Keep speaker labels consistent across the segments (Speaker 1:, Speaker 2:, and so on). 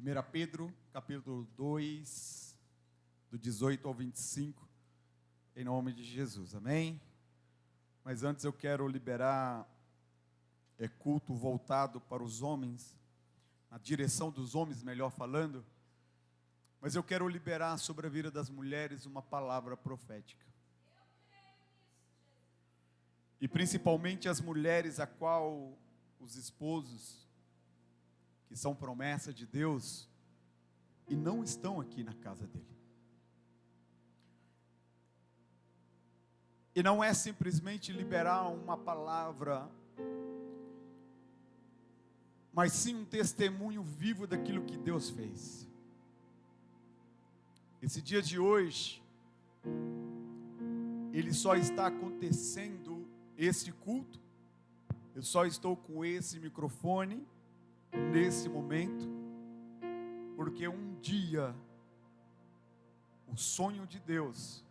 Speaker 1: 1 Pedro, capítulo 2, do 18 ao 25, em nome de Jesus, amém? Mas antes eu quero liberar culto voltado para os homens, na direção dos homens, melhor falando, mas eu quero liberar sobre a vida das mulheres uma palavra profética. E principalmente as mulheres a qual os esposos, que são promessa de Deus, e não estão aqui na casa dele. E não é simplesmente liberar uma palavra, mas sim um testemunho vivo daquilo que Deus fez. Esse dia de hoje, ele só está acontecendo, esse culto, eu só estou com esse microfone, nesse momento, porque um dia, o sonho de Deus,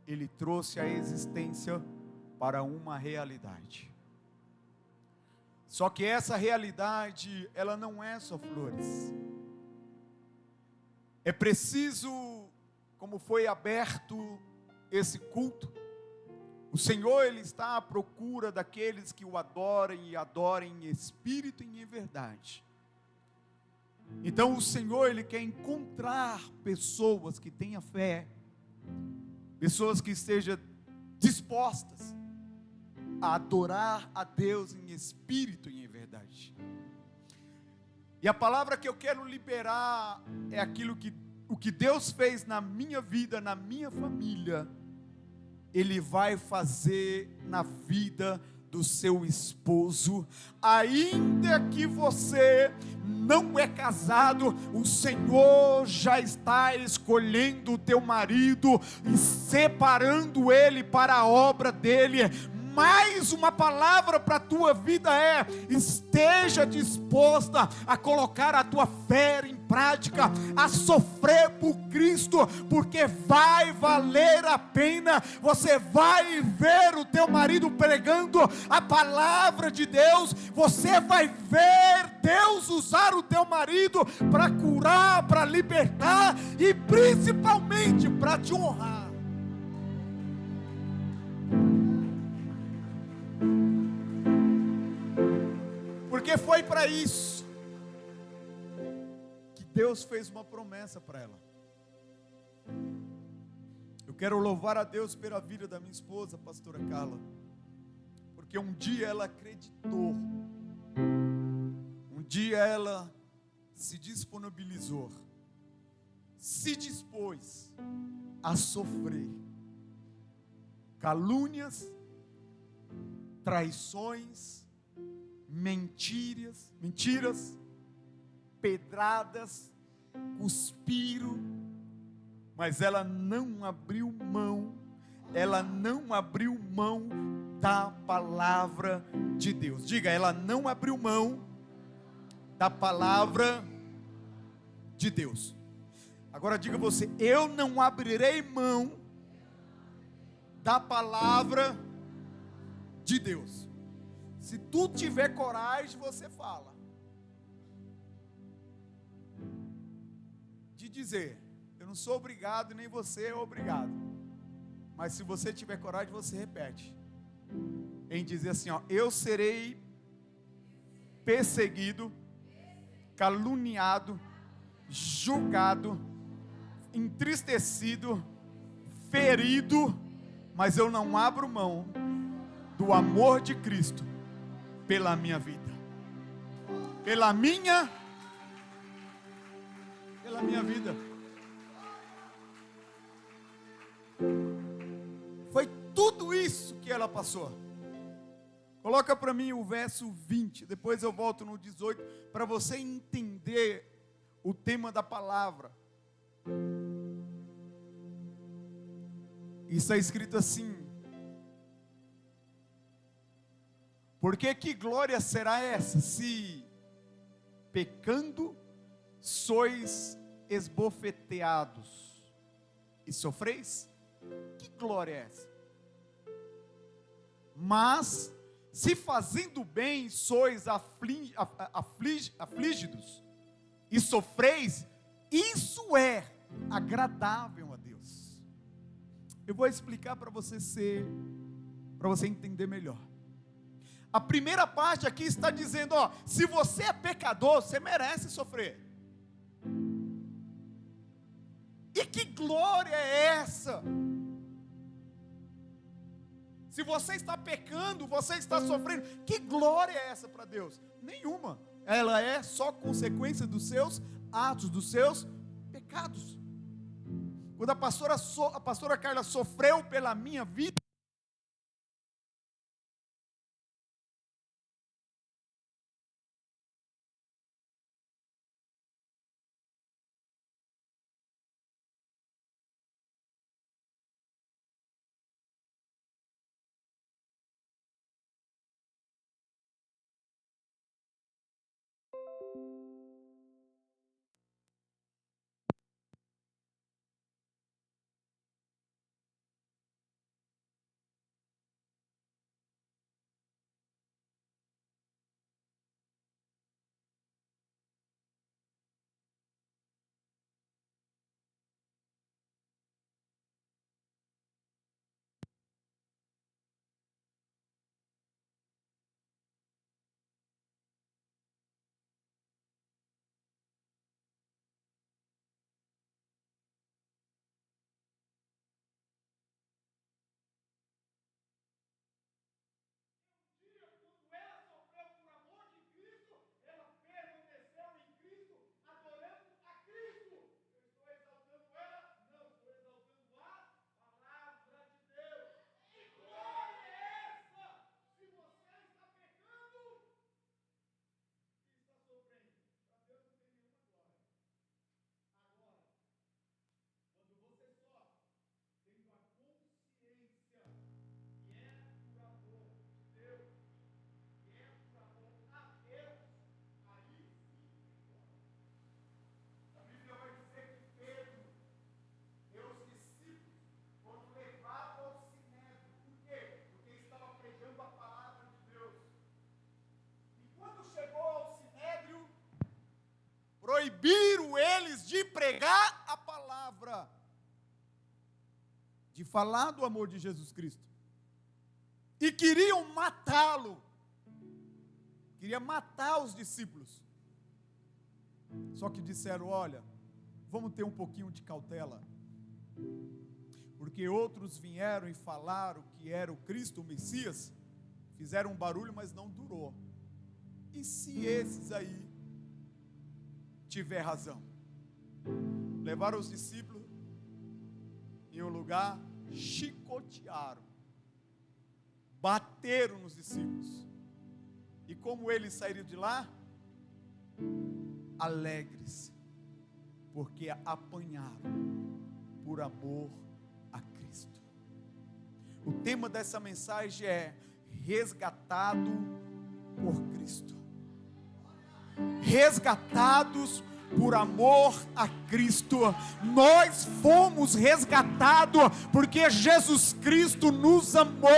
Speaker 1: ele trouxe a existência para uma realidade. Só que essa realidade, ela não é só flores. É preciso, como foi aberto esse culto, o Senhor, ele está à procura daqueles que o adorem e adorem em espírito e em verdade. Então o Senhor, ele quer encontrar pessoas que tenham fé, pessoas que estejam dispostas a adorar a Deus em espírito e em verdade. E a palavra que eu quero liberar é aquilo que o que Deus fez na minha vida, na minha família, Ele vai fazer na vida do seu esposo. Ainda que você não é casado, o Senhor já está escolhendo o teu marido e separando ele para a obra dele. Mais uma palavra para a tua vida é: esteja disposta a colocar a tua fé em prática, a sofrer por Cristo, porque vai valer a pena. Você vai ver o teu marido pregando a palavra de Deus, você vai ver Deus usar o teu marido para curar, para libertar e principalmente para te honrar. Porque foi para isso que Deus fez uma promessa para ela. Eu quero louvar a Deus pela vida da minha esposa, pastora Carla, porque um dia ela acreditou, um dia ela se disponibilizou, se dispôs a sofrer calúnias, traições, mentiras, pedradas, cuspiram, mas ela não abriu mão da palavra de Deus. Diga, ela não abriu mão da palavra de Deus. Agora diga você: eu não abrirei mão da palavra de Deus. Se tu tiver coragem, você fala de dizer: eu não sou obrigado, nem você é obrigado. Mas se você tiver coragem, você repete, em dizer assim, ó: eu serei perseguido, caluniado, julgado, entristecido, ferido, mas eu não abro mão do amor de Cristo pela minha vida, pela minha vida. Foi tudo isso que ela passou. Coloca para mim o verso 20, depois eu volto no 18, para você entender o tema da palavra. Isso é escrito assim: porque que glória será essa, se pecando sois esbofeteados e sofreis? Que glória é essa? Mas se fazendo bem sois afligidos e sofreis, isso é agradável a Deus. Eu vou explicar para você entender melhor. A primeira parte aqui está dizendo, se você é pecador, você merece sofrer. E que glória é essa? Se você está pecando, você está sofrendo, que glória é essa para Deus? Nenhuma. Ela é só consequência dos seus atos, dos seus pecados. Quando a pastora Carla sofreu pela minha vida, quando ela sofreu por amor de Cristo, ela permaneceu em Cristo, adorando a Cristo. Eu estou exaltando ela? Não, estou exaltando a palavra de Deus. Que glória é essa? Se você está pecando e está sofrendo, para Deus não tem nenhuma glória. Agora, quando você sofre, tendo a consciência que é por amor de Deus, que é por amor a Deus, aí sim tem glória. A Bíblia vai dizer que Pedro e os discípulos foram levados ao sinédrio. Por quê? Porque estava pregando a palavra de Deus. E quando chegou ao sinédrio, proibiram eles de pregar a palavra, de falar do amor de Jesus Cristo. E queriam matá-lo. Queria matar os discípulos. Só que disseram, olha, vamos ter um pouquinho de cautela. Porque outros vieram e falaram que era o Cristo, o Messias. Fizeram um barulho, mas não durou. E se esses aí tiver razão? Levaram os discípulos em um lugar, chicotearam, bateram nos discípulos. E como eles saíram de lá? Alegres, porque apanharam por amor a Cristo. O tema dessa mensagem é resgatado por Cristo. Resgatados por amor a Cristo. Nós fomos resgatados porque Jesus Cristo nos amou.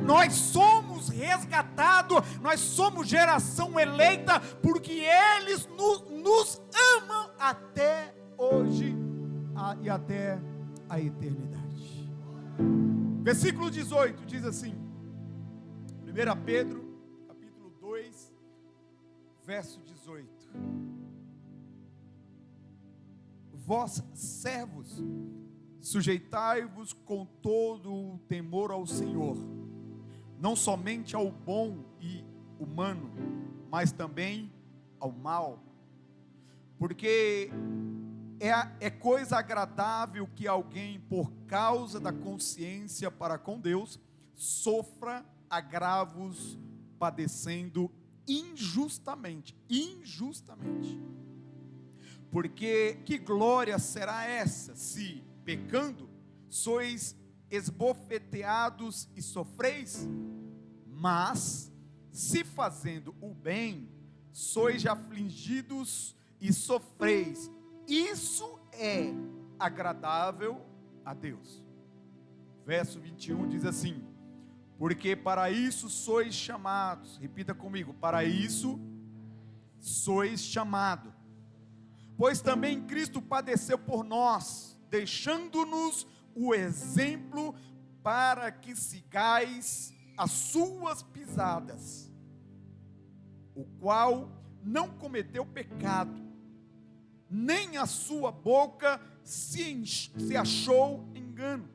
Speaker 1: Nós somos resgatados, nós somos geração eleita porque eles nos amam até hoje e até a eternidade. Versículo 18 diz assim, 1 Pedro capítulo 2 verso 18: vós, servos, sujeitai-vos com todo o temor ao Senhor, não somente ao bom e humano, mas também ao mal, porque é coisa agradável que alguém, por causa da consciência para com Deus, sofra agravos, padecendo injustamente. Porque que glória será essa, se, pecando, sois esbofeteados e sofreis? Mas, se fazendo o bem, sois afligidos e sofreis. Isso é agradável a Deus. Verso 21 diz assim: porque para isso sois chamados. Repita comigo: para isso sois chamados. pois também Cristo padeceu por nós, deixando-nos o exemplo para que sigais as suas pisadas, o qual não cometeu pecado, nem a sua boca se achou engano,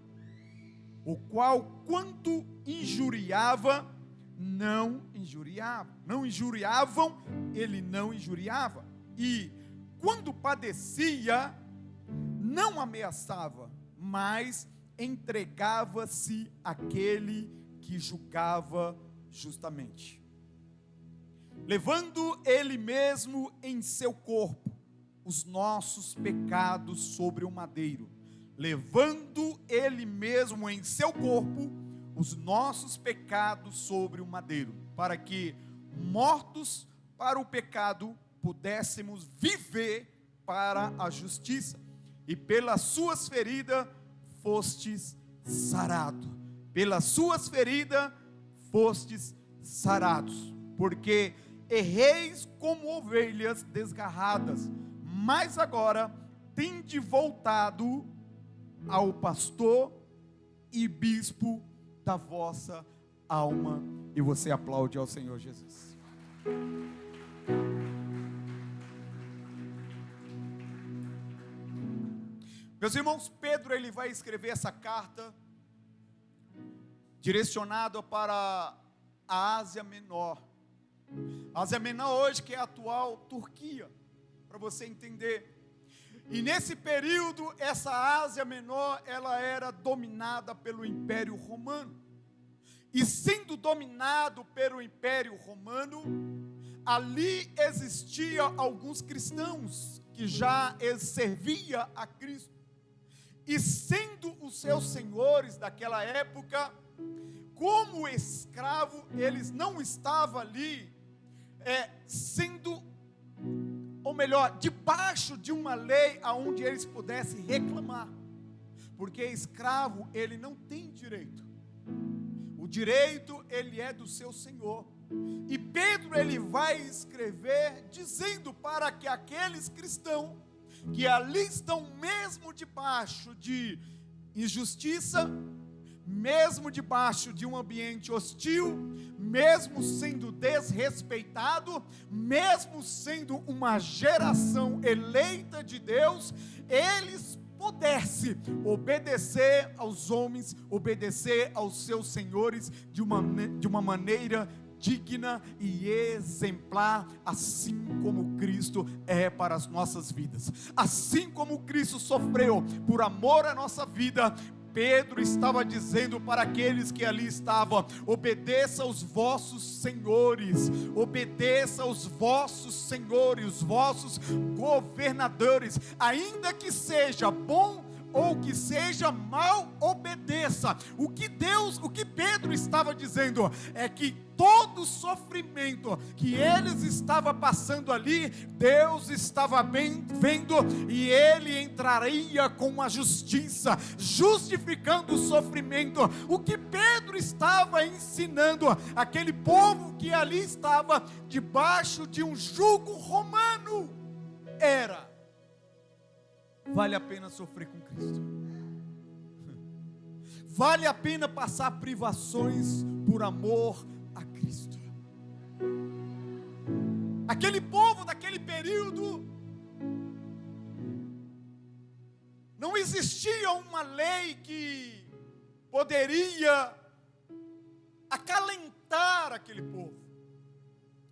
Speaker 1: o qual, quando injuriava, não injuriavam, ele não injuriava, e quando padecia, não ameaçava, mas entregava-se àquele que julgava justamente, levando ele mesmo em seu corpo os nossos pecados sobre o madeiro, levando ele mesmo em seu corpo os nossos pecados sobre o madeiro, para que, mortos para o pecado, pudéssemos viver para a justiça, e pelas suas feridas fostes sarado, pelas suas feridas fostes sarados, porque erreis como ovelhas desgarradas, mas agora tende voltado ao pastor e bispo da vossa alma. E você aplaude ao Senhor Jesus. Meus irmãos, Pedro ele vai escrever essa carta direcionada para a Ásia Menor. A Ásia Menor hoje, que é a atual Turquia, para você entender. E nesse período, essa Ásia Menor, ela era dominada pelo Império Romano. E sendo dominado pelo Império Romano, ali existia alguns cristãos que já serviam a Cristo. E sendo os seus senhores daquela época, como escravo, eles não estavam ali ou melhor, debaixo de uma lei aonde eles pudessem reclamar, porque escravo ele não tem direito. O direito ele é do seu senhor. E Pedro ele vai escrever dizendo para que aqueles cristãos que ali estão mesmo debaixo de injustiça, mesmo debaixo de um ambiente hostil, mesmo sendo desrespeitado, mesmo sendo uma geração eleita de Deus, eles pudessem obedecer aos homens, obedecer aos seus senhores de uma maneira digna e exemplar, assim como Cristo é para as nossas vidas. Assim como Cristo sofreu por amor à nossa vida, Pedro estava dizendo para aqueles que ali estavam: obedeça aos vossos senhores, obedeça aos vossos senhores, os vossos governadores, ainda que seja bom ou que seja mal, obedeça. O que Pedro estava dizendo é que todo sofrimento que eles estavam passando ali, Deus estava bem vendo, e ele entraria com a justiça, justificando o sofrimento. O que Pedro estava ensinando aquele povo que ali estava debaixo de um jugo romano era: vale a pena sofrer com Cristo, vale a pena passar privações por amor a Cristo. Aquele povo daquele período, não existia uma lei que poderia acalentar aquele povo.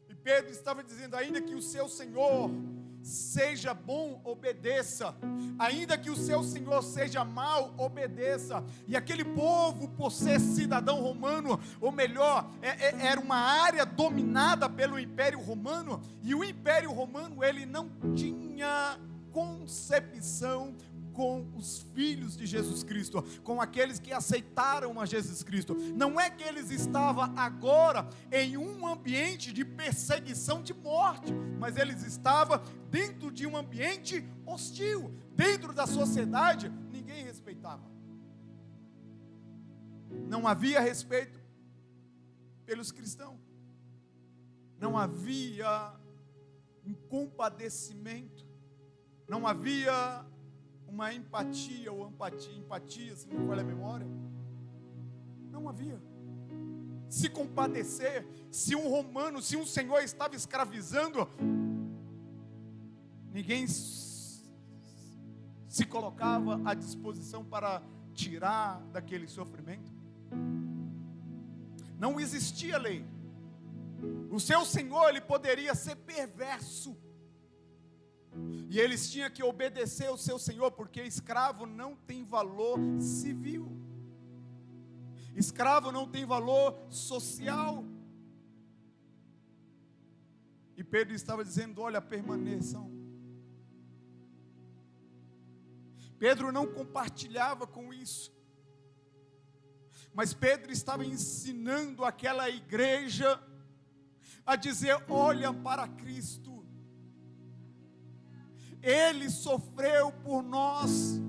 Speaker 1: E Pedro estava dizendo: ainda que o seu Senhor seja bom, obedeça. Ainda que o seu senhor seja mau, obedeça. E aquele povo, por ser cidadão romano, ou melhor, era uma área dominada pelo Império Romano, e o Império Romano, ele não tinha concepção com os filhos de Jesus Cristo, com aqueles que aceitaram a Jesus Cristo. Não é que eles estavam agora em um ambiente de perseguição de morte, mas eles estavam dentro de um ambiente hostil. Dentro da sociedade, ninguém respeitava. Não havia respeito pelos cristãos. Não havia um compadecimento. Não havia uma empatia ou empatia, se não me falha a memória. Não havia. Se compadecer, se um romano, se um senhor estava escravizando, ninguém se colocava à disposição para tirar daquele sofrimento. Não existia lei. O seu senhor, ele poderia ser perverso, e eles tinham que obedecer ao seu senhor, porque escravo não tem valor civil, escravo não tem valor social. E Pedro estava dizendo: olha, permaneçam. Pedro não compartilhava com isso, mas Pedro estava ensinando aquela igreja a dizer: olha para Cristo, Ele sofreu por nós,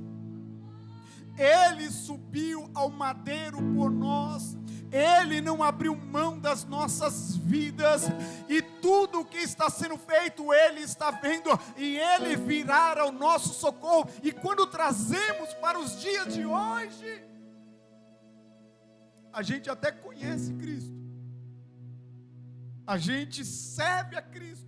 Speaker 1: Ele subiu ao madeiro por nós, Ele não abriu mão das nossas vidas, e tudo o que está sendo feito, Ele está vendo, e Ele virá ao nosso socorro. E quando trazemos para os dias de hoje, a gente até conhece Cristo, a gente serve a Cristo,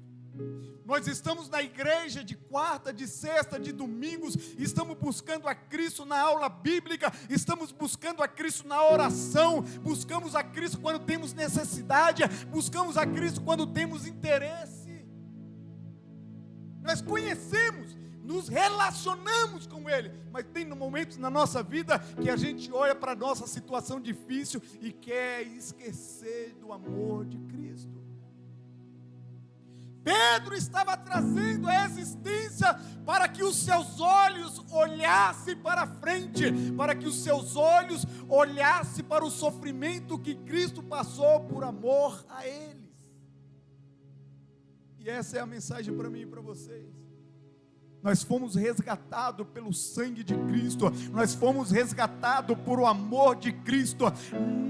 Speaker 1: nós estamos na igreja de quarta, de sexta, de domingos, estamos buscando a Cristo na aula bíblica, estamos buscando a Cristo na oração, buscamos a Cristo quando temos necessidade, buscamos a Cristo quando temos interesse. Nós conhecemos, nos relacionamos com Ele, mas tem momentos na nossa vida que a gente olha para a nossa situação difícil e quer esquecer do amor de Cristo. Pedro estava trazendo a existência para que os seus olhos olhassem para frente, para que os seus olhos olhassem para o sofrimento que Cristo passou por amor a eles. E essa é a mensagem para mim e para vocês. Nós fomos resgatados pelo sangue de Cristo, nós fomos resgatados por o amor de Cristo.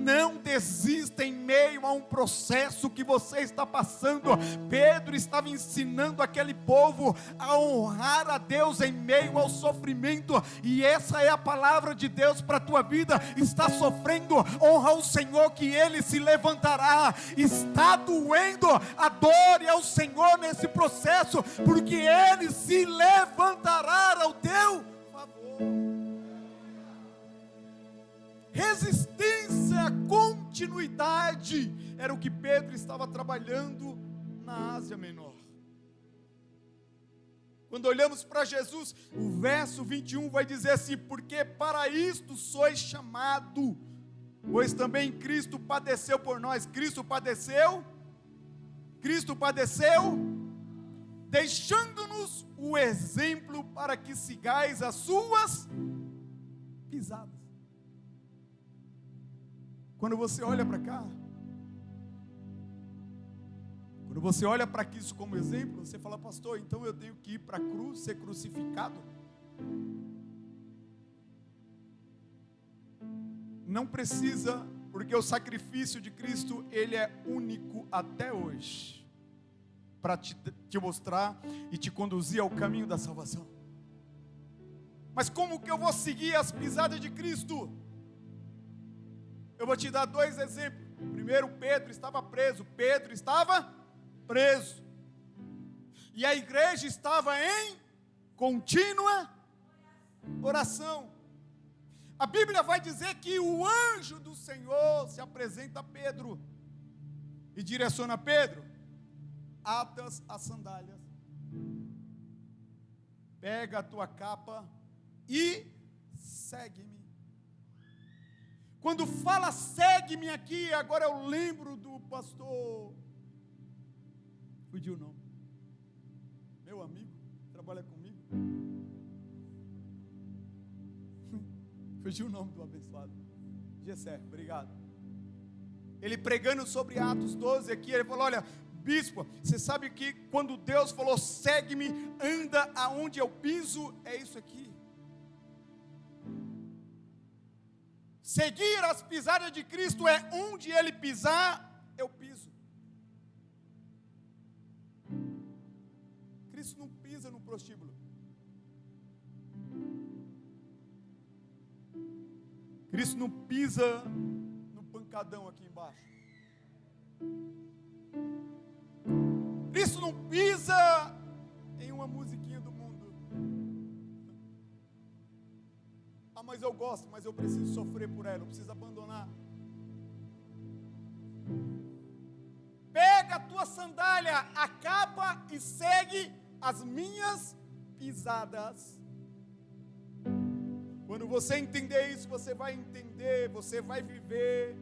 Speaker 1: Não desista em meio a um processo que você está passando. Pedro estava ensinando aquele povo a honrar a Deus em meio ao sofrimento, e essa é a palavra de Deus para a tua vida. Está sofrendo, honra o Senhor que Ele se levantará. Está doendo, adore ao Senhor nesse processo, porque Ele se levantará ao teu favor. Resistência, continuidade, era o que Pedro estava trabalhando na Ásia Menor. Quando olhamos para Jesus, o verso 21 vai dizer assim: porque para isto sois chamado, pois também Cristo padeceu por nós. Cristo padeceu, deixando-nos o exemplo para que sigais as suas pisadas. Quando você olha para cá, quando você olha para isso como exemplo, você fala: pastor, então eu tenho que ir para a cruz, ser crucificado? Não precisa, porque o sacrifício de Cristo, ele é único até hoje, para te mostrar e te conduzir ao caminho da salvação. Mas como que eu vou seguir as pisadas de Cristo? Eu vou te dar dois exemplos. Primeiro, Pedro estava preso, e a igreja estava em contínua oração. A Bíblia vai dizer que o anjo do Senhor se apresenta a Pedro e direciona: Pedro, atas as sandálias, pega a tua capa e segue-me. Quando fala segue-me aqui, agora eu lembro do pastor, fugiu o nome, meu amigo, trabalha comigo, fugiu o nome do abençoado, Gessé, obrigado. Ele pregando sobre Atos 12 aqui, ele falou: olha, bispo, você sabe que quando Deus falou segue-me, anda aonde eu piso, é isso aqui. Seguir as pisadas de Cristo é onde Ele pisar, eu piso. Cristo não pisa no prostíbulo, Cristo não pisa no pancadão aqui embaixo. Cristo não pisa em uma musiquinha do mundo. Ah, mas eu gosto, mas eu preciso sofrer por ela, eu preciso abandonar. Pega a tua sandália, a capa e segue as minhas pisadas. Quando você entender isso, você vai entender, você vai viver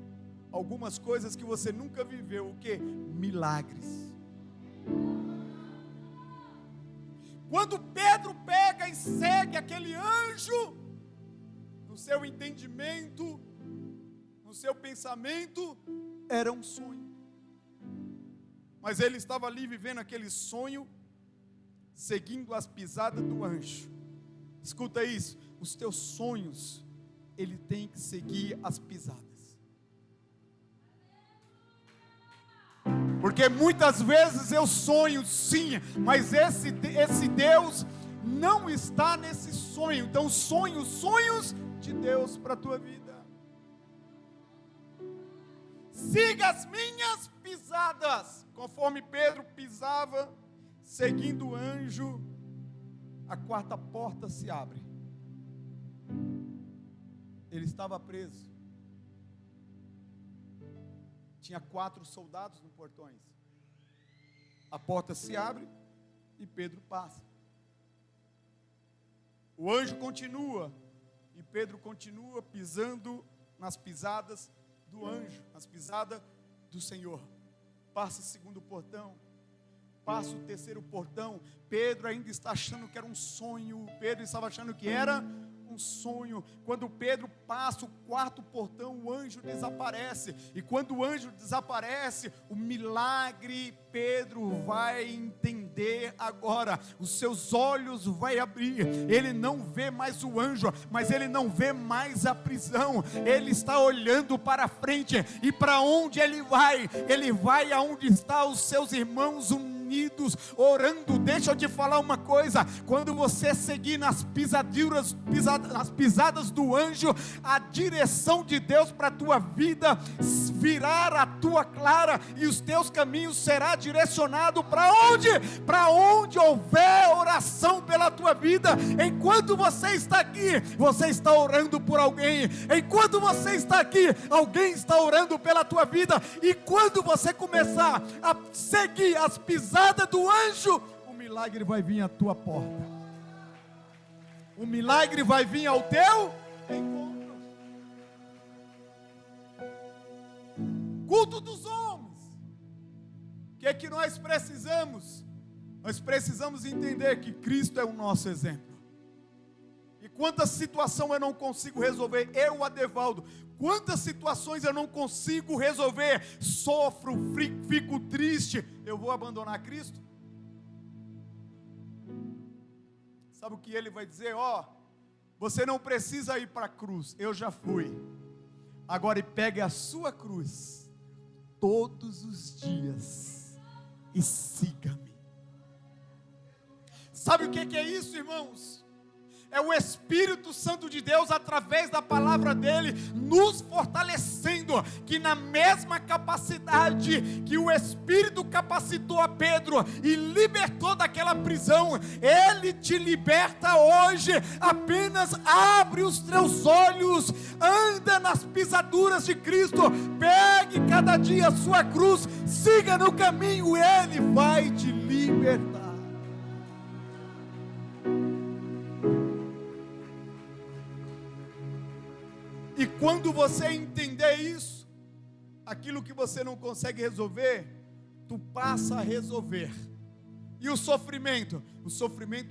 Speaker 1: algumas coisas que você nunca viveu. O quê? Milagres. Quando Pedro pega e segue aquele anjo, no seu entendimento, no seu pensamento, era um sonho. Mas ele estava ali vivendo aquele sonho, seguindo as pisadas do anjo. Escuta isso, os teus sonhos, ele tem que seguir as pisadas. Porque muitas vezes eu sonho sim, mas esse Deus não está nesse sonho. Então sonhe os sonhos de Deus para a tua vida. Siga as minhas pisadas. Conforme Pedro pisava, seguindo o anjo, a quarta porta se abre. Ele estava preso. Tinha 4 soldados no portões. A porta se abre e Pedro passa. O anjo continua e Pedro continua pisando nas pisadas do anjo, nas pisadas do Senhor. Passa o segundo portão, passa o terceiro portão. Pedro ainda está achando que era um sonho. Pedro estava achando que era um sonho. Quando Pedro passa o quarto portão, o anjo desaparece. E quando o anjo desaparece, o milagre, Pedro vai entender agora. Os seus olhos vai abrir. Ele não vê mais o anjo, mas ele não vê mais a prisão. Ele está olhando para frente. E para onde ele vai? Ele vai aonde estão os seus irmãos unidos, orando. Deixa eu te falar uma coisa: quando você seguir nas pisadas do anjo, a direção de Deus para a tua vida virá a tua clara, e os teus caminhos será direcionado para onde? Para onde houver oração pela tua vida. Enquanto você está aqui, você está orando por alguém. Enquanto você está aqui, alguém está orando pela tua vida. E quando você começar a seguir as pisadas do anjo, o milagre vai vir à tua porta. O milagre vai vir ao teu encontro. Culto dos homens. O que é que nós precisamos? Nós precisamos entender que Cristo é o nosso exemplo. E quantas situações eu não consigo resolver, eu, Adevaldo, quantas situações eu não consigo resolver, sofro, fico triste, eu vou abandonar Cristo? Sabe o que ele vai dizer? Você não precisa ir para a cruz, eu já fui. Agora pegue a sua cruz todos os dias e siga-me. Sabe o que é isso, irmãos? É o Espírito Santo de Deus, através da palavra dele, nos fortalecendo, que na mesma capacidade que o Espírito capacitou a Pedro e libertou daquela prisão, ele te liberta hoje. Apenas abre os teus olhos, anda nas pisaduras de Cristo, pegue cada dia a sua cruz, siga no caminho, ele vai te libertar. E quando você entender isso, aquilo que você não consegue resolver, tu passa a resolver. E o sofrimento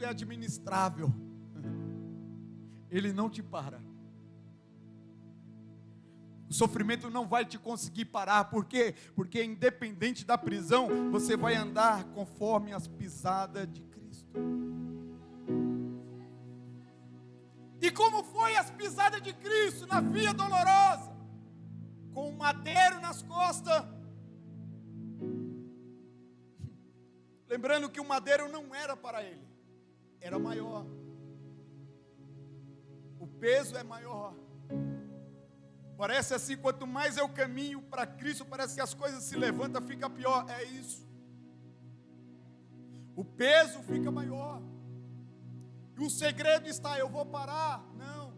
Speaker 1: é administrável. Ele não te para. O sofrimento não vai te conseguir parar. Por quê? Porque independente da prisão, você vai andar conforme as pisadas de Cristo. E como foi as pisadas de Cristo na via dolorosa? Com um madeiro nas costas. Lembrando que o madeiro não era para ele, era maior. O peso é maior. Parece assim, quanto mais eu caminho para Cristo, parece que as coisas se levantam, fica pior. É isso. O peso fica maior. E o segredo está, eu vou parar? Não.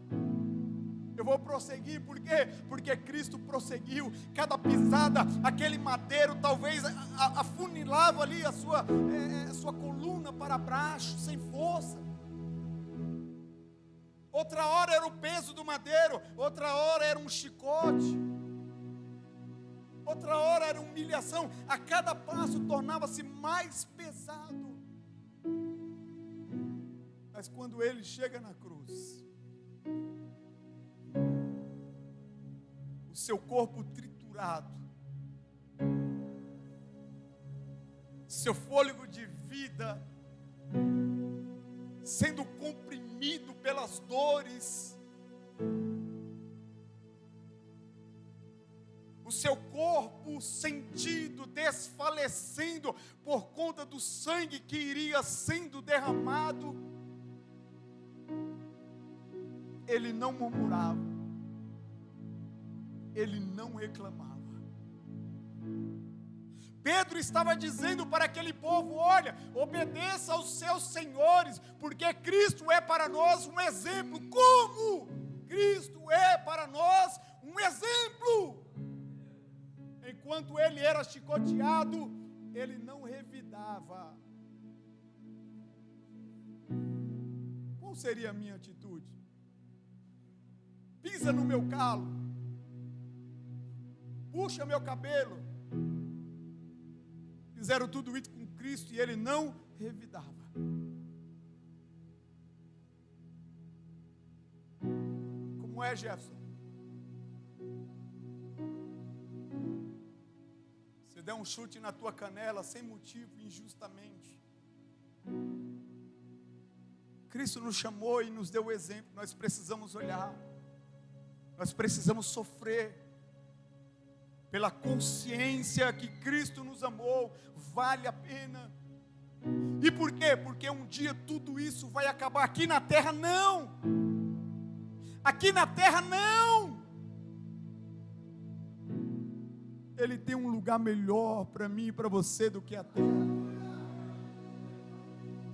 Speaker 1: Eu vou prosseguir, por quê? Porque Cristo prosseguiu. Cada pisada, aquele madeiro talvez afunilava ali a sua coluna para baixo, sem força. Outra hora era o peso do madeiro, outra hora era um chicote, outra hora era humilhação. A cada passo tornava-se mais pesado. Mas quando ele chega na cruz, o seu corpo triturado, seu fôlego de vida sendo comprimido pelas dores, o seu corpo sentido desfalecendo por conta do sangue que iria sendo derramado, ele não murmurava, ele não reclamava. Pedro estava dizendo para aquele povo: olha, obedeça aos seus senhores, porque Cristo é para nós um exemplo. Como? Cristo é para nós um exemplo. Enquanto ele era chicoteado, ele não revidava. Qual seria a minha atitude? Pisa no meu calo, puxa meu cabelo. Fizeram tudo isso com Cristo e ele não revidava. Como é, Jefferson? Você der um chute na tua canela sem motivo, injustamente. Cristo nos chamou e nos deu o exemplo. Nós precisamos olhar, nós precisamos sofrer pela consciência que Cristo nos amou. Vale a pena. E por quê? Porque um dia tudo isso vai acabar. Aqui na terra não. Aqui na terra não. Ele tem um lugar melhor para mim e para você do que a terra.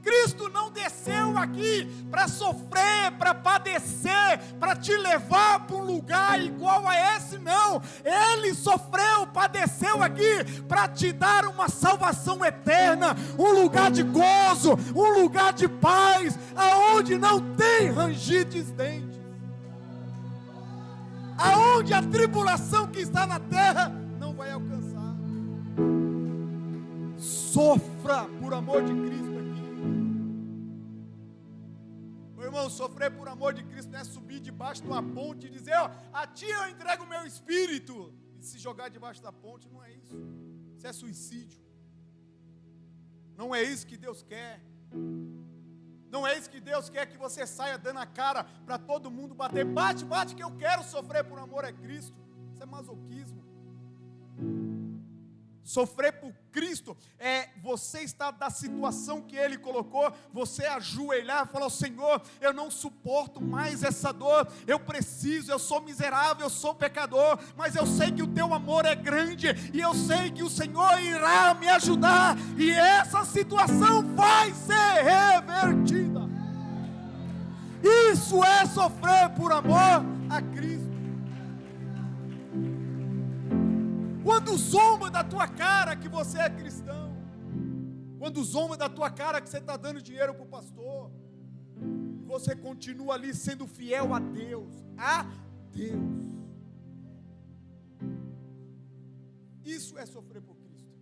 Speaker 1: Cristo não desceu aqui para sofrer, para padecer, para te levar para um lugar igual a esse, não. Ele sofreu, padeceu aqui para te dar uma salvação eterna, um lugar de gozo, um lugar de paz, aonde não tem ranger de dentes, aonde a tribulação que está na terra não vai alcançar. Sofra por amor de Cristo. Irmão, sofrer por amor de Cristo não é subir debaixo de uma ponte e dizer: ó, a ti eu entrego o meu espírito, e se jogar debaixo da ponte. Não é isso. Isso é suicídio. Não é isso que Deus quer. Não é isso que Deus quer, que você saia dando a cara para todo mundo bater. Bate, bate, que eu quero sofrer por amor a Cristo. Isso é masoquismo. Sofrer por Cristo é você estar da situação que Ele colocou, você ajoelhar e falar: Senhor, eu não suporto mais essa dor, eu preciso, eu sou miserável, eu sou pecador, mas eu sei que o Teu amor é grande, e eu sei que o Senhor irá me ajudar, e essa situação vai ser revertida. Isso é sofrer por amor a Cristo. Quando zomba da tua cara que você é cristão, quando zomba da tua cara que você está dando dinheiro para o pastor, você continua ali sendo fiel a Deus, isso é sofrer por Cristo.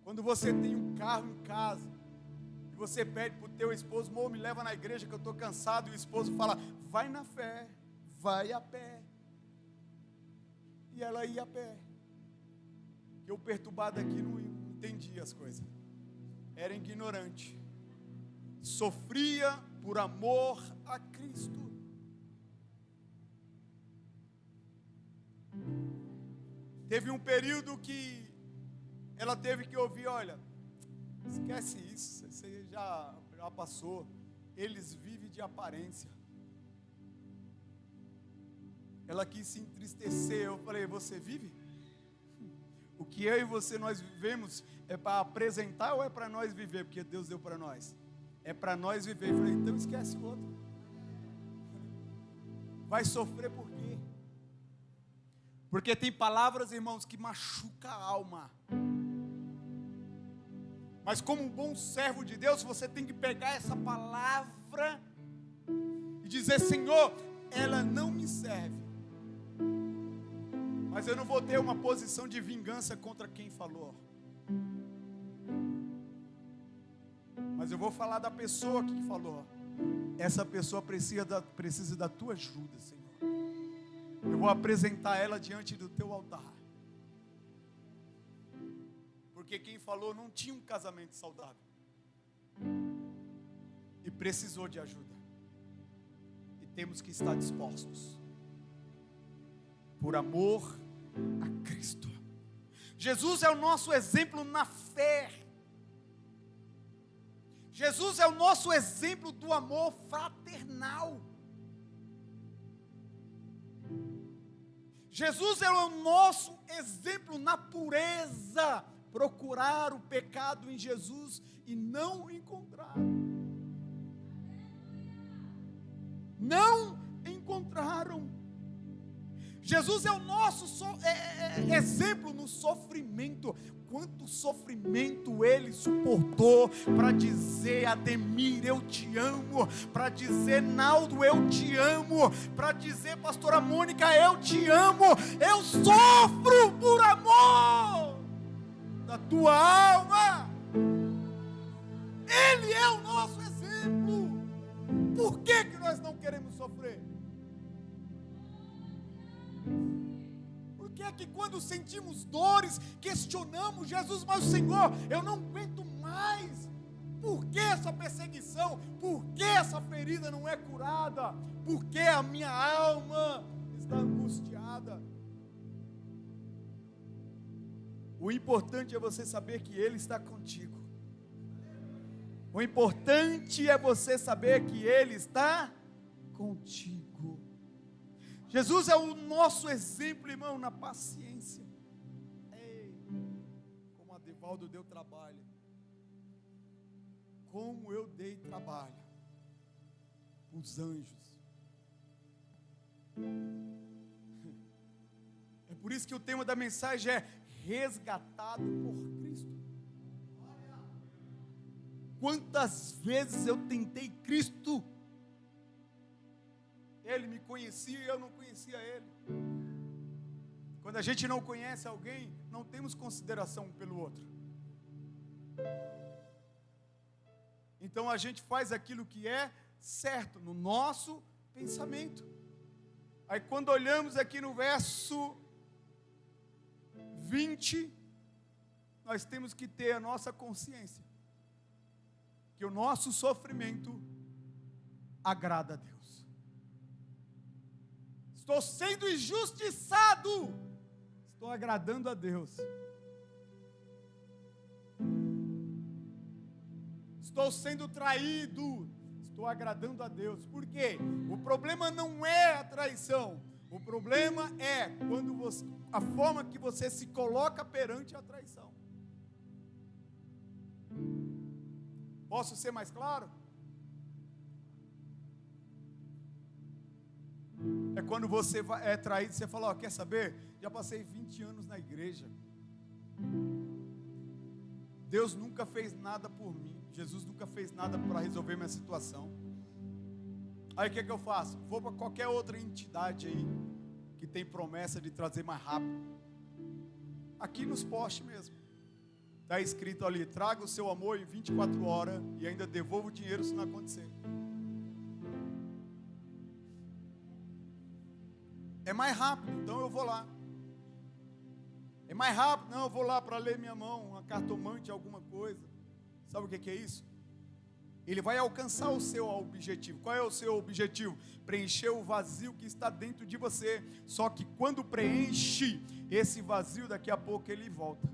Speaker 1: Quando você tem um carro em casa, e você pede para o teu esposo: amor, me leva na igreja que eu estou cansado, e o esposo fala: vai na fé, vai a pé. E ela ia a pé. Eu, perturbado aqui, não entendia as coisas. Era ignorante. Sofria por amor a Cristo. Teve um período que ela teve que ouvir: olha, esquece isso, você já passou. eles vivem de aparência. Ela quis se entristecer. Eu falei: você vive? O que eu e você nós vivemos é para apresentar ou é para nós viver? Porque Deus deu para nós. É para nós viver. Eu falei: então esquece o outro. Vai sofrer por quê? Porque tem palavras, irmãos, que machucam a alma. Mas como um bom servo de Deus, você tem que pegar essa palavra e dizer: Senhor, ela não me serve, mas eu não vou ter uma posição de vingança contra quem falou. Mas eu vou falar da pessoa que falou. Essa pessoa precisa da tua ajuda, Senhor. Eu vou apresentar ela diante do teu altar. Porque quem falou não tinha um casamento saudável. E precisou de ajuda. E temos que estar dispostos. Por amor a Cristo. Jesus é o nosso exemplo na fé. Jesus é o nosso exemplo do amor fraternal. Jesus é o nosso exemplo na pureza. Procurar o pecado em Jesus e não encontrar. Não encontraram. Jesus é o nosso exemplo no sofrimento. Quanto sofrimento ele suportou para dizer: Ademir, eu te amo, para dizer: Naldo, eu te amo, para dizer: pastora Mônica, eu te amo, eu sofro por amor da tua alma. Ele é o nosso exemplo. Por que nós não queremos sofrer? Por que quando sentimos dores, questionamos Jesus: mas Senhor, eu não aguento mais. Por que essa perseguição? Por que essa ferida não é curada? Por que a minha alma está angustiada? O importante é você saber que Ele está contigo. O importante é você saber que Ele está contigo. Jesus é o nosso exemplo, irmão, na paciência. Ei, como a Devaldo deu trabalho. Como eu dei trabalho para os anjos. É por isso que o tema da mensagem é resgatado por Cristo. Quantas vezes eu tentei Cristo, Ele me conhecia e eu não conhecia Ele. Quando a gente não conhece alguém, não temos consideração um pelo outro. Então a gente faz aquilo que é certo no nosso pensamento. Aí quando olhamos aqui no verso 20, nós temos que ter a nossa consciência que o nosso sofrimento agrada a Deus. Estou sendo injustiçado, estou agradando a Deus. Estou sendo traído, estou agradando a Deus. Por quê? O problema não é a traição. O problema é a forma que você se coloca perante a traição. Posso ser mais claro? É quando você é traído, você fala: quer saber? Já passei 20 anos na igreja. Deus nunca fez nada por mim. Jesus nunca fez nada para resolver minha situação. Aí o que eu faço? Vou para qualquer outra entidade aí que tem promessa de trazer mais rápido. Aqui nos postes mesmo. Está escrito ali: traga o seu amor em 24 horas e ainda devolva o dinheiro se não acontecer. É mais rápido, então eu vou lá. É mais rápido, não, eu vou lá para ler minha mão, uma cartomante, alguma coisa. Sabe o que é isso? Ele vai alcançar o seu objetivo. Qual é o seu objetivo? Preencher o vazio que está dentro de você. Só que quando preenche esse vazio, daqui a pouco ele volta.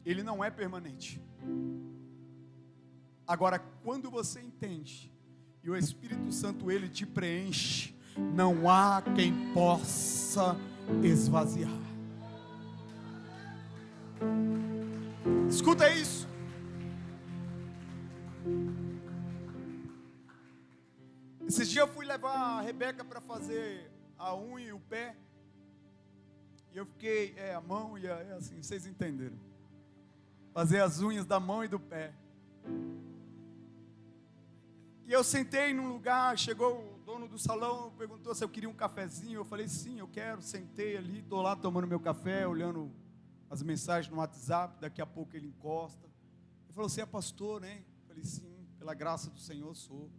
Speaker 1: Ele não é permanente. Agora, quando você entende e o Espírito Santo ele te preenche, não há quem possa esvaziar. Escuta isso. Esses dias eu fui levar a Rebeca para fazer a unha e o pé. E eu fiquei, a mão e assim, vocês entenderam. Fazer as unhas da mão e do pé. E eu sentei num lugar, chegou o dono do salão, perguntou se eu queria um cafezinho. Eu falei, sim, eu quero. Sentei ali, estou lá tomando meu café, olhando as mensagens no WhatsApp. Daqui a pouco ele encosta. Ele falou, você é pastor, né? Eu falei, sim, pela graça do Senhor sou.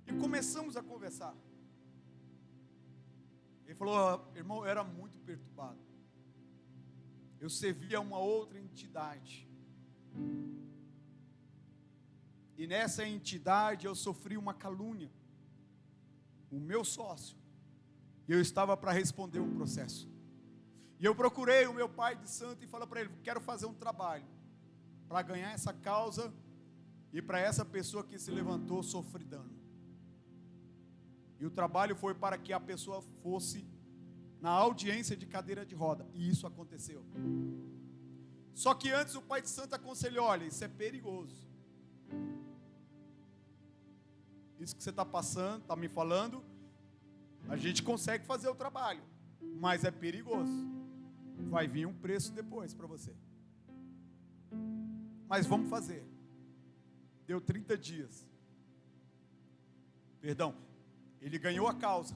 Speaker 1: E começamos a conversar. Ele falou, irmão, eu era muito perturbado. Eu servia uma outra entidade. E nessa entidade eu sofri uma calúnia. O meu sócio. E eu estava para responder um processo. E eu procurei o meu pai de santo e falei para ele, quero fazer um trabalho para ganhar essa causa e para essa pessoa que se levantou sofrer dano. E o trabalho foi para que a pessoa fosse na audiência de cadeira de roda. E isso aconteceu. Só que antes o pai de santo aconselhou, olha, isso é perigoso. Isso que você está passando, está me falando, a gente consegue fazer o trabalho, mas é perigoso. Vai vir um preço depois para você. Mas vamos fazer. Deu 30 dias. Perdão, ele ganhou a causa.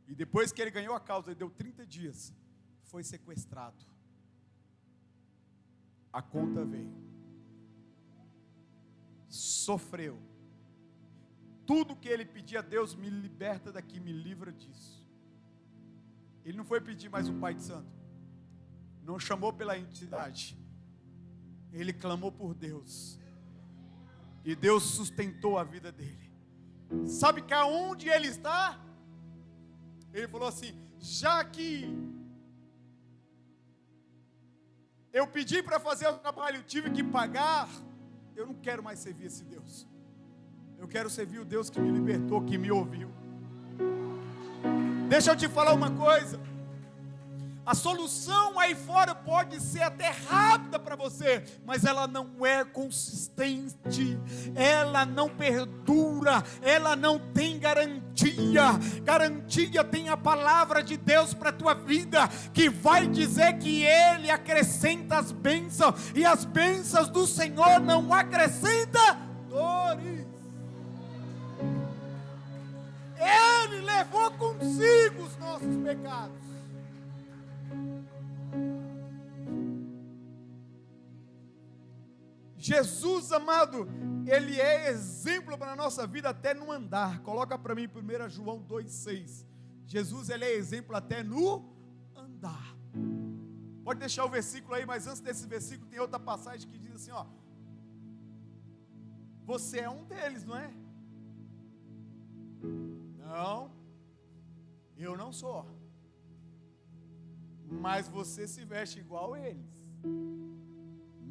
Speaker 1: E depois que ele ganhou a causa, ele deu 30 dias. Foi sequestrado. A conta veio. Sofreu. Tudo que ele pedia a Deus, me liberta daqui, me livra disso. Ele não foi pedir mais o Pai de Santo. Não chamou pela entidade. Ele clamou por Deus. E Deus sustentou a vida dele. Sabe que aonde ele está? Ele falou assim, já que eu pedi para fazer o trabalho, tive que pagar, eu não quero mais servir esse Deus. Eu quero servir o Deus que me libertou, que me ouviu. Deixa eu te falar uma coisa. A solução aí fora pode ser até rápida para você, mas ela não é consistente, ela não perdura, ela não tem garantia. Garantia tem a palavra de Deus para a tua vida, que vai dizer que Ele acrescenta as bênçãos, e as bênçãos do Senhor não acrescenta dores. Ele levou consigo os nossos pecados. Jesus, amado, Ele é exemplo para a nossa vida até no andar. Coloca para mim 1 João 2,6. Jesus, Ele é exemplo até no andar. Pode deixar o versículo aí, mas antes desse versículo tem outra passagem que diz assim, ó. Você é um deles, não é? Não, eu não sou. Mas você se veste igual a eles.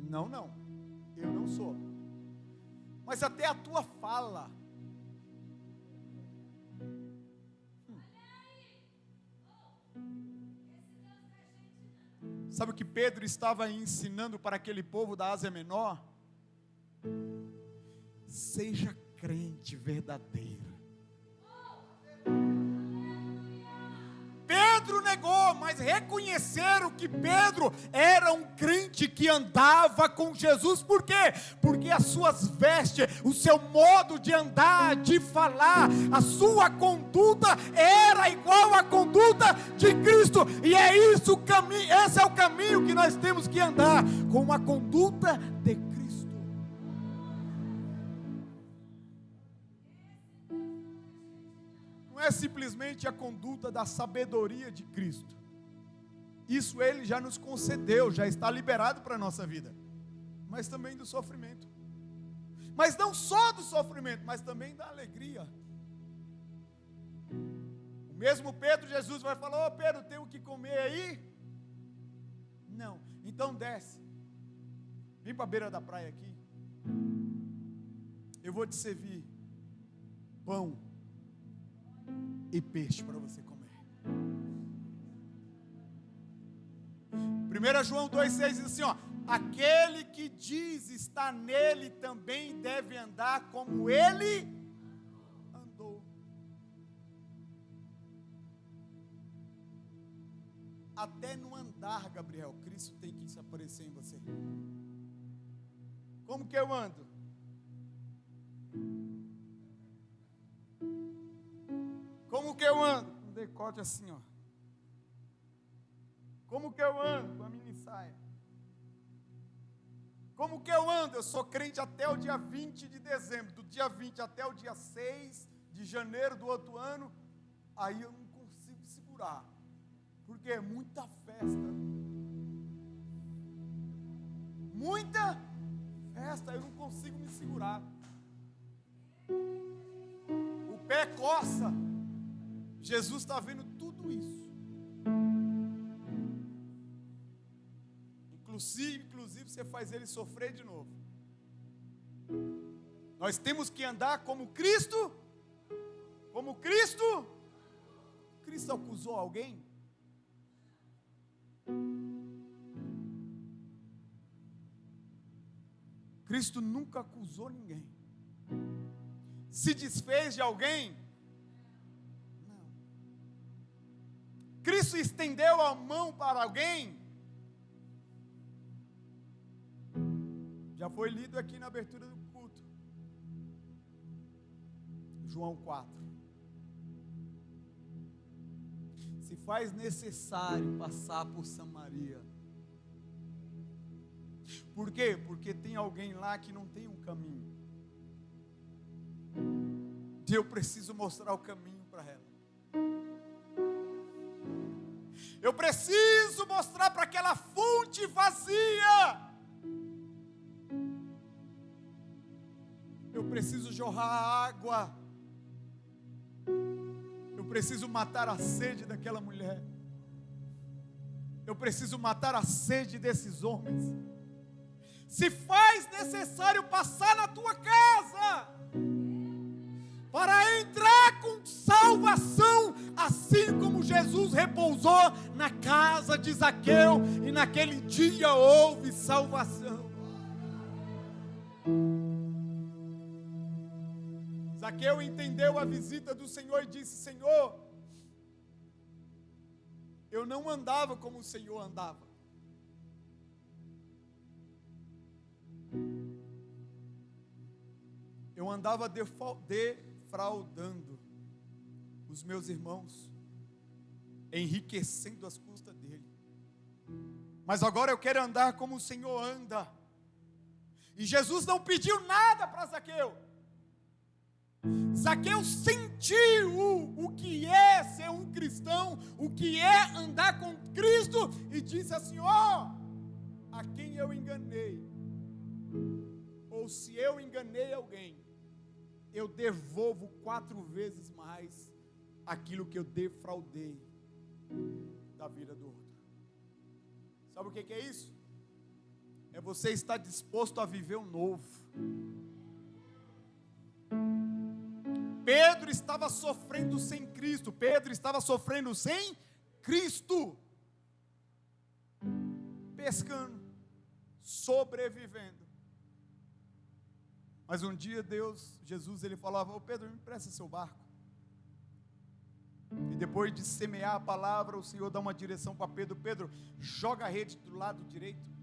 Speaker 1: Não. Eu não sou. Mas até a tua fala. Sabe o que Pedro estava ensinando para aquele povo da Ásia Menor? Seja crente verdadeiro. Pedro negou, mas reconheceram que Pedro era um crente que andava com Jesus. Por quê? Porque as suas vestes, o seu modo de andar, de falar, a sua conduta era igual à conduta de Cristo. E é isso o caminho, esse é o caminho que nós temos que andar, com a conduta de Cristo. Não é simplesmente a conduta da sabedoria de Cristo. Isso Ele já nos concedeu, já está liberado para a nossa vida. Mas também do sofrimento. Mas não só do sofrimento, mas também da alegria. O mesmo Pedro, Jesus vai falar, Pedro, tem o que comer aí? Não, então desce. Vem para a beira da praia aqui. eu vou te servir pão e peixe para você comer. 1 João 2,6 diz assim, ó, aquele que diz estar nele também deve andar como ele andou. Até no andar, Gabriel, Cristo tem que se aparecer em você. Como que eu ando? Como que eu ando? Um decote assim, ó. Como que eu ando? Com a mini saia. Como que eu ando? Eu sou crente até o dia 20 de dezembro. Do dia 20 até o dia 6 de janeiro do outro ano. Aí eu não consigo segurar. Porque é muita festa. Muita festa. Eu não consigo me segurar. O pé coça. Jesus está vendo tudo isso. Inclusive você faz ele sofrer de novo. Nós temos que andar como Cristo. Como Cristo. Cristo acusou alguém? Cristo nunca acusou ninguém. Se desfez de alguém? Não. Cristo estendeu a mão para alguém? Já foi lido aqui na abertura do culto. João 4. Se faz necessário passar por Samaria. Por quê? Porque tem alguém lá que não tem um caminho. E eu preciso mostrar o caminho para ela. Eu preciso mostrar para aquela fonte vazia. Eu preciso jorrar água. Eu preciso matar a sede daquela mulher. Eu preciso matar a sede desses homens. Se faz necessário passar na tua casa para entrar com salvação, assim como Jesus repousou na casa de Zaqueu, e naquele dia houve salvação. Zaqueu entendeu a visita do Senhor e disse: Senhor, eu não andava como o Senhor andava. Eu andava defraudando os meus irmãos, enriquecendo às custas dele. Mas agora eu quero andar como o Senhor anda. E Jesus não pediu nada para Zaqueu. Zaqueu sentiu o que é ser um cristão, o que é andar com Cristo, e disse assim: ó, a quem eu enganei, ou se eu enganei alguém, eu devolvo 4 vezes mais aquilo que eu defraudei da vida do outro. Sabe o que é isso? É você estar disposto a viver o novo. Pedro estava sofrendo sem Cristo. Pedro estava sofrendo sem Cristo. Pescando, sobrevivendo. Mas um dia Jesus, ele falava: ô Pedro, me empresta seu barco. E depois de semear a palavra, o Senhor dá uma direção para Pedro: Pedro, joga a rede do lado direito.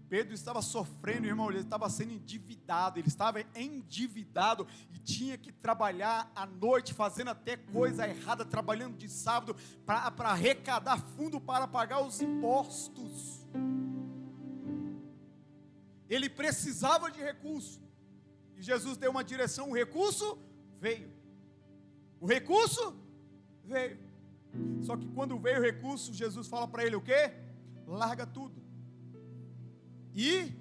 Speaker 1: Pedro estava sofrendo, irmão, ele estava sendo endividado, e tinha que trabalhar à noite, fazendo até coisa errada, trabalhando de sábado, para arrecadar fundo para pagar os impostos. Ele precisava de recurso, e Jesus deu uma direção, o recurso veio. Só que quando veio o recurso, Jesus fala para ele o quê? Larga tudo. E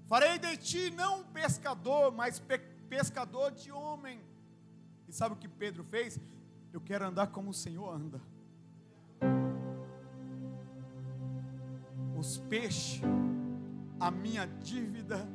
Speaker 1: farei de ti não um pescador, mas pescador de homem. E sabe o que Pedro fez? Eu quero andar como o Senhor anda. os peixes, a minha dívida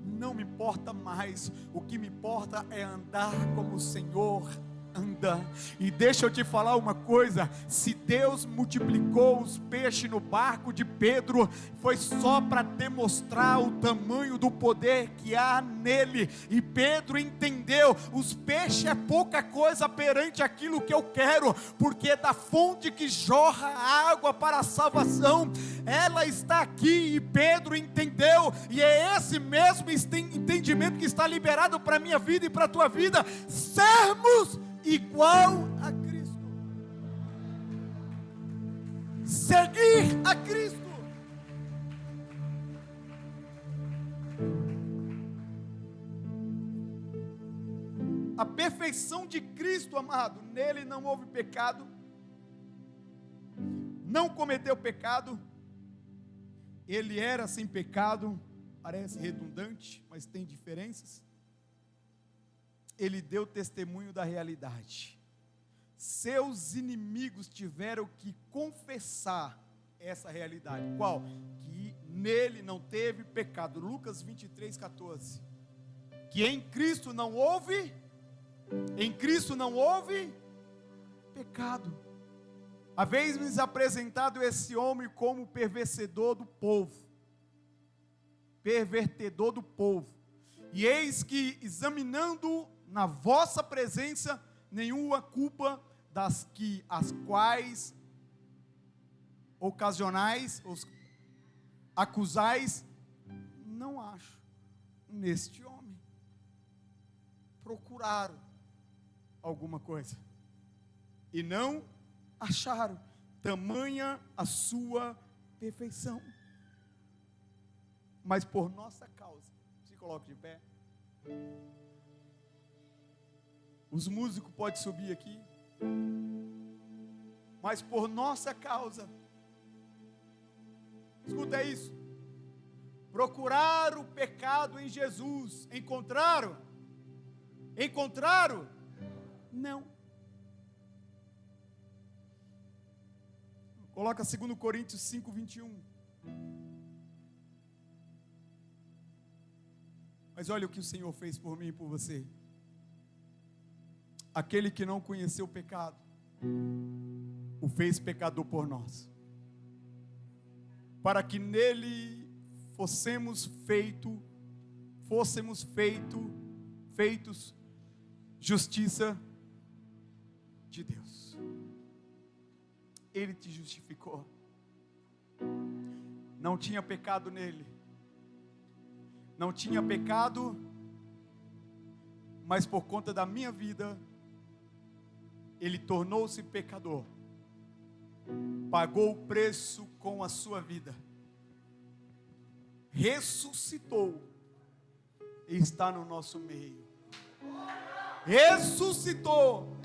Speaker 1: não me importa mais. O que me importa é andar como o Senhor anda. E deixa eu te falar uma coisa: se Deus multiplicou os peixes no barco de Pedro, foi só para demonstrar o tamanho do poder que há nele. E Pedro entendeu: os peixes é pouca coisa perante aquilo que eu quero, porque da fonte que jorra água para a salvação, ela está aqui. E Pedro entendeu, e é esse mesmo entendimento que está liberado para a minha vida e para a tua vida: sermos igual a Cristo, seguir a Cristo. A perfeição de Cristo, amado, nele não houve pecado, não cometeu pecado, ele era sem pecado. Parece redundante, mas tem diferenças. Ele deu testemunho da realidade. Seus inimigos tiveram que confessar essa realidade. Qual? Que nele não teve pecado. Lucas 23:14. Que em Cristo não houve pecado. Haveis-nos apresentado esse homem como pervertedor do povo. E eis que, examinando na vossa presença, nenhuma culpa das que as quais ocasionais, os acusais, não acho neste homem. Procuraram alguma coisa e não acharam, tamanha a sua perfeição. Mas por nossa causa, se coloque de pé. Os músicos podem subir aqui. Mas por nossa causa, escuta isso: procuraram o pecado em Jesus. Encontraram? Não. Coloca 2 Coríntios 5:21. Mas olha o que o Senhor fez por mim e por você. Aquele que não conheceu o pecado, o fez pecador por nós, para que nele fôssemos feitos justiça de Deus. Ele te justificou. Não tinha pecado nele. Não tinha pecado, mas por conta da minha vida, ele tornou-se pecador, pagou o preço com a sua vida, ressuscitou e está no nosso meio. Ressuscitou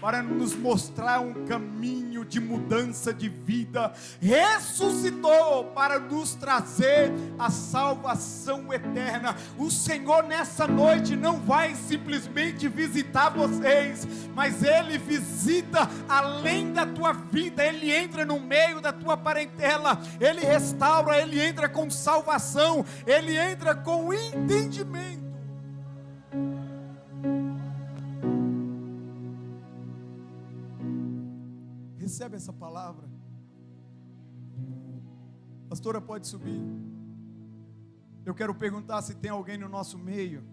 Speaker 1: para nos mostrar um caminho de mudança de vida, ressuscitou para nos trazer a salvação eterna. O Senhor nessa noite não vai simplesmente visitar vocês, mas Ele visita além da tua vida. Ele entra no meio da tua parentela, Ele restaura, Ele entra com salvação, Ele entra com entendimento. Recebe essa palavra. Pastora, pode subir. Eu quero perguntar se tem alguém no nosso meio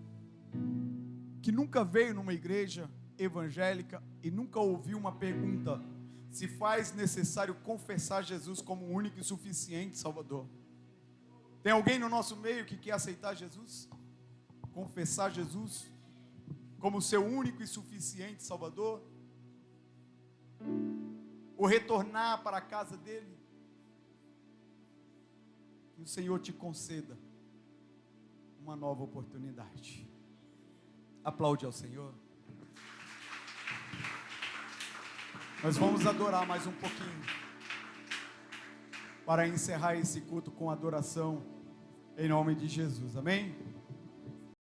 Speaker 1: que nunca veio numa igreja evangélica e nunca ouviu uma pergunta: se faz necessário confessar Jesus como o único e suficiente Salvador. Tem alguém no nosso meio que quer aceitar Jesus? Confessar Jesus como seu único e suficiente Salvador? Ou retornar para a casa dele? Que o Senhor te conceda uma nova oportunidade. Aplaude ao Senhor. Nós vamos adorar mais um pouquinho, para encerrar esse culto com adoração, em nome de Jesus, amém?